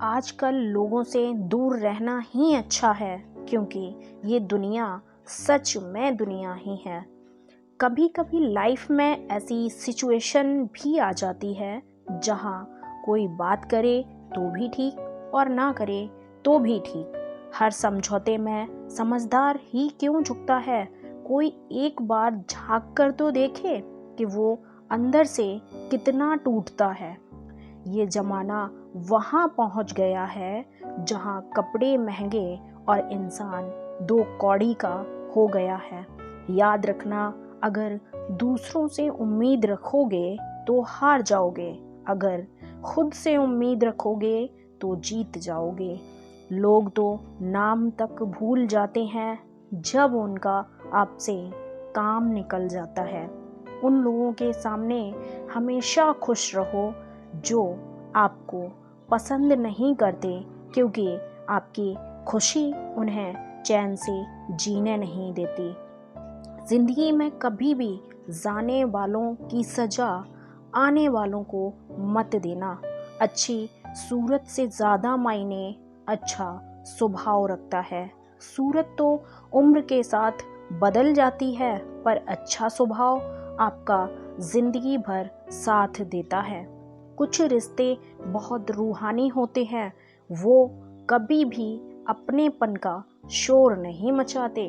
आजकल लोगों से दूर रहना ही अच्छा है, क्योंकि ये दुनिया सच में दुनिया ही है। कभी कभी लाइफ में ऐसी सिचुएशन भी आ जाती है जहाँ कोई बात करे तो भी ठीक और ना करे तो भी ठीक। हर समझौते में समझदार ही क्यों झुकता है? कोई एक बार झांक कर तो देखे कि वो अंदर से कितना टूटता है। ये जमाना वहाँ पहुँच गया है जहाँ कपड़े महंगे और इंसान दो कौड़ी का हो गया है। याद रखना, अगर दूसरों से उम्मीद रखोगे तो हार जाओगे, अगर खुद से उम्मीद रखोगे तो जीत जाओगे। लोग तो नाम तक भूल जाते हैं जब उनका आपसे काम निकल जाता है। उन लोगों के सामने हमेशा खुश रहो जो आपको पसंद नहीं करते, क्योंकि आपकी खुशी उन्हें चैन से जीने नहीं देती। जिंदगी में कभी भी जाने वालों की सजा आने वालों को मत देना। अच्छी सूरत से ज़्यादा मायने अच्छा स्वभाव रखता है। सूरत तो उम्र के साथ बदल जाती है, पर अच्छा स्वभाव आपका जिंदगी भर साथ देता है। कुछ रिश्ते बहुत रूहानी होते हैं, वो कभी भी अपनेपन का शोर नहीं मचाते।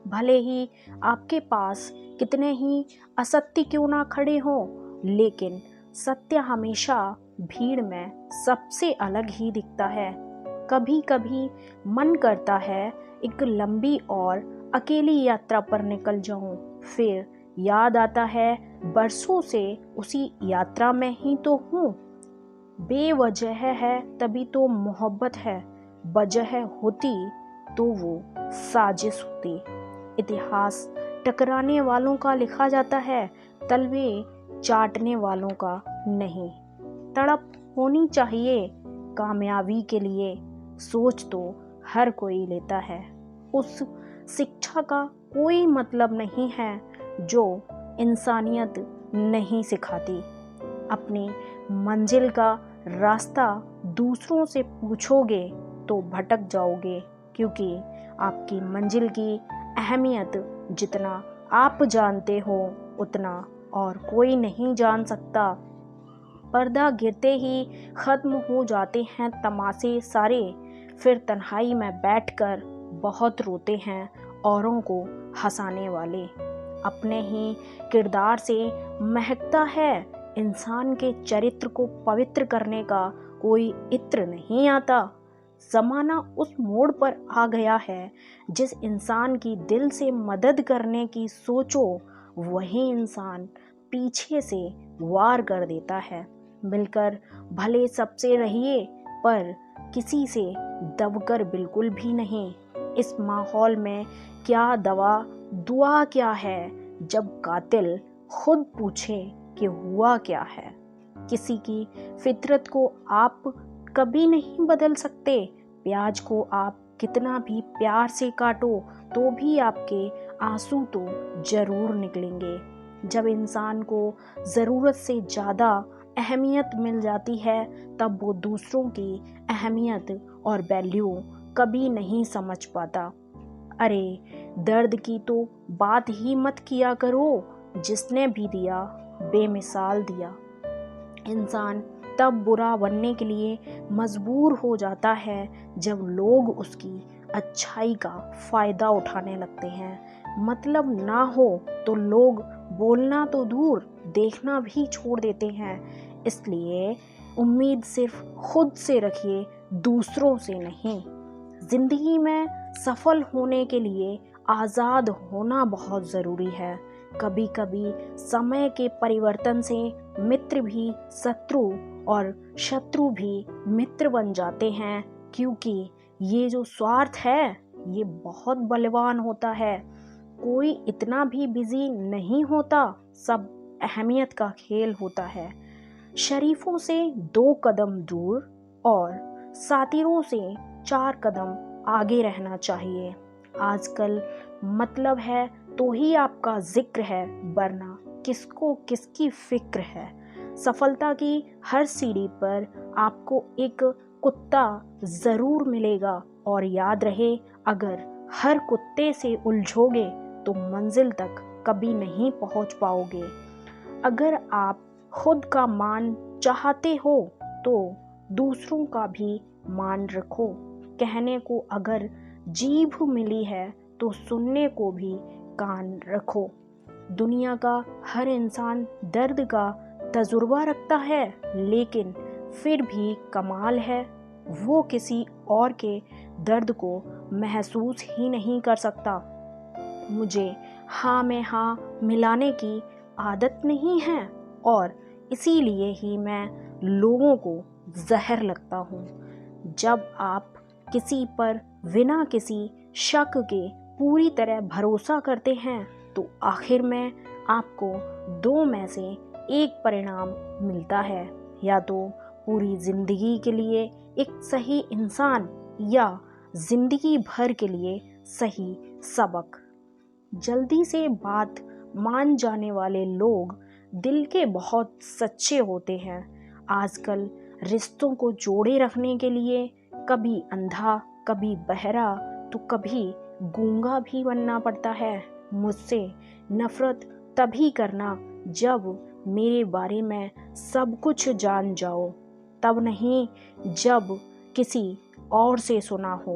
भले ही आपके पास कितने ही असत्य क्यों ना खड़े हों, लेकिन सत्य हमेशा भीड़ में सबसे अलग ही दिखता है। कभी कभी मन करता है एक लंबी और अकेली यात्रा पर निकल जाऊं, फिर याद आता है बरसों से उसी यात्रा में ही तो हूँ। बेवजह है तभी तो मोहब्बत है, वजह होती तो वो साजिश होती। इतिहास टकराने वालों का लिखा जाता है, तलवे चाटने वालों का नहीं। तड़प होनी चाहिए कामयाबी के लिए, सोच तो हर कोई लेता है। उस शिक्षा का कोई मतलब नहीं है जो इंसानियत नहीं सिखाती। अपनी मंजिल का रास्ता दूसरों से पूछोगे तो भटक जाओगे, क्योंकि आपकी मंजिल की अहमियत जितना आप जानते हो उतना और कोई नहीं जान सकता। पर्दा गिरते ही खत्म हो जाते हैं तमाशे सारे, फिर तन्हाई में बैठकर बहुत रोते हैं औरों को हंसाने वाले। अपने ही किरदार से महकता है इंसान के चरित्र को पवित्र करने का कोई इत्र नहीं आता। जमाना उस मोड़ पर आ गया है, जिस इंसान की दिल से मदद करने की सोचो वही इंसान पीछे से वार कर देता है। मिलकर भले सबसे रहिए, पर किसी से दबकर बिल्कुल भी नहीं। इस माहौल में क्या दवा दुआ क्या है, जब कातिल खुद पूछे कि हुआ क्या है। किसी की फितरत को आप कभी नहीं बदल सकते। प्याज को आप कितना भी प्यार से काटो तो भी आपके आंसू तो जरूर निकलेंगे। जब इंसान को ज़रूरत से ज़्यादा अहमियत मिल जाती है, तब वो दूसरों की अहमियत और वैल्यू कभी नहीं समझ पाता। अरे दर्द की तो बात ही मत किया करो, जिसने भी दिया बेमिसाल दिया। इंसान तब बुरा बनने के लिए मजबूर हो जाता है जब लोग उसकी अच्छाई का फायदा उठाने लगते हैं। मतलब ना हो तो लोग बोलना तो दूर, देखना भी छोड़ देते हैं। इसलिए उम्मीद सिर्फ खुद से रखिए, दूसरों से नहीं। जिंदगी में सफल होने के लिए आज़ाद होना बहुत ज़रूरी है। कभी कभी समय के परिवर्तन से मित्र भी शत्रु और शत्रु भी मित्र बन जाते हैं, क्योंकि ये जो स्वार्थ है ये बहुत बलवान होता है। कोई इतना भी बिजी नहीं होता, सब अहमियत का खेल होता है। शरीफों से 2 कदम दूर और सातिरों से 4 कदम आगे रहना चाहिए। आजकल मतलब है तो ही आपका जिक्र है, वरना किसको किसकी फिक्र है। सफलता की हर सीढ़ी पर आपको एक कुत्ता ज़रूर मिलेगा। और याद रहे, अगर हर कुत्ते से उलझोगे तो मंजिल तक कभी नहीं पहुंच पाओगे। अगर आप खुद का मान चाहते हो तो दूसरों का भी मान रखो। कहने को अगर जीभ मिली है तो सुनने को भी कान रखो। दुनिया का हर इंसान दर्द का तजुर्बा रखता है, लेकिन फिर भी कमाल है, वो किसी और के दर्द को महसूस ही नहीं कर सकता। मुझे हाँ में हाँ मिलाने की आदत नहीं है और इसीलिए ही मैं लोगों को जहर लगता हूँ। जब आप किसी पर बिना किसी शक के पूरी तरह भरोसा करते हैं तो आखिर में आपको दो में से एक परिणाम मिलता है, या तो पूरी जिंदगी के लिए एक सही इंसान या जिंदगी भर के लिए सही सबक। जल्दी से बात मान जाने वाले लोग दिल के बहुत सच्चे होते हैं। आजकल रिश्तों को जोड़े रखने के लिए कभी अंधा, कभी बहरा, तो कभी गूंगा भी बनना पड़ता है। मुझसे नफरत तभी करना जब मेरे बारे में सब कुछ जान जाओ, तब नहीं जब किसी और से सुना हो।